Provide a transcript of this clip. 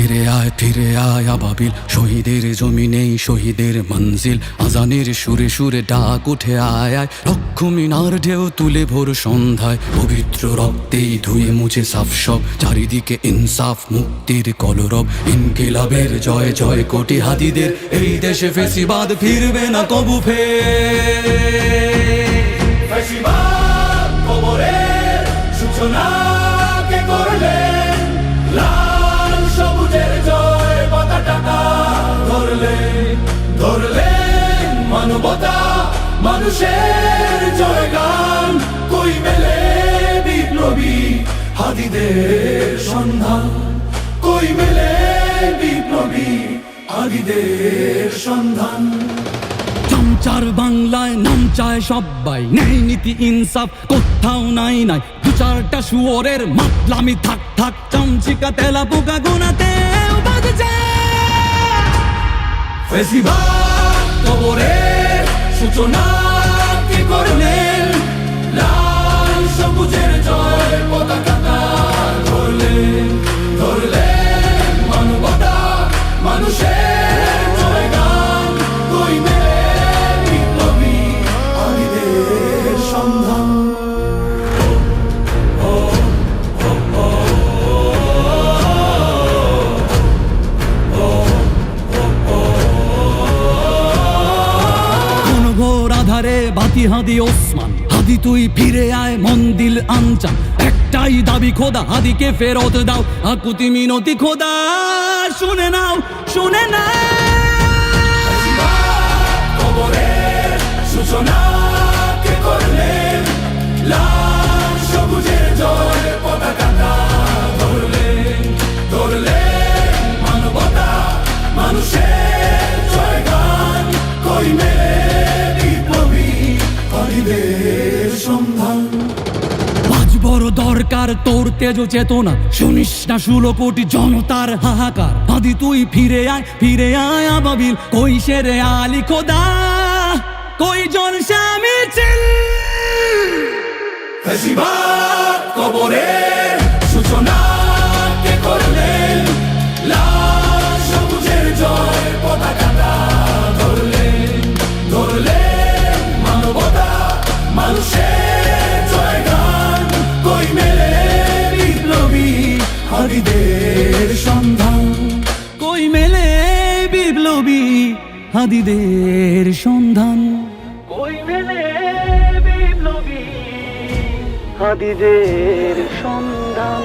ফিরে আয় আবাবিল, শহীদের জমিনেই শহীদের মঞ্জিল। আজানের সুরে সুরে ডাক উঠে আয় আয়, লক্ষ মিনার ঢেউ তুলে ভোর সন্ধ্যায়। পবিত্র রক্তেই ধুয়ে মুছে সাফ সব, চারিদিকে ইনসাফ মুক্তির কলরব। ইনকিলাবের জয় জয় কোটি হাদিদের, এই দেশে ফেসিবাদ ফিরবে না কবু ফেসিবাদ কবরের সূচনা কে করলেন, লাল সবুজের জয় পতাকাটা ধরলেন মানবতা মানুষের জয়গান। কই মেলে বিপ্লবী হাদিদের সন্ধান, কই মেলে বিপ্লবী হাদিদের সন্ধান। চামচার বাংলায় নাম চায় সবাই, ন্যায় নীতি ইনসাফ কোথাও নাই নাই। দু চারটা শুয়োরের মাতলামি থাক থাক, চামচিকা তেলা পোকা গোনাতেও বাজছে। ফেসিবাদ কবরের সূচনা কে করলেন, লাল সবুজের জয় পতাকাটা ধরলেন মানবতা মানুষের জয়গান। কই মেলে বিপ্লবী হাদিদের সন্ধান। আধারে বাতি হাদি ওসমান, হাদি তুই ফিরে আয় মন্দিল আনচান। একটাই দাবি খোদা, হাদিকে ফেরত দাও, আকুতি মিনতি খোদা শুনে নাও শুনে নাও। কবরের সূচনা কে করলেন, লাল সবুজের জয় পতাকাটা ধরলেন মানবতা মানুষের জয়গান। কই মেলে বিপ্লবী হাদিদের সন্ধান। আজ বড় দরকার তোর তেজ চেতনা, শুনিস না 16 কোটি জনতার হাহাকার। হাদি তুই ফিরে আয় আবাবিল, কই শেরে আলী খোদা, কই জলসা মিছিল। ফেসিবাদ কবরের সূচনা কে করলেন, লাল সবুজের জয় পতাকাটা ধরলেন মানবতা মানুষের জয়গান। কই মেলে বিপ্লবী হাদিদের সন্ধান, কই মেলে বিপ্লবী হাদিদের সন্ধান, কই মেলে বিপ্লবী হাদিদের সন্ধান।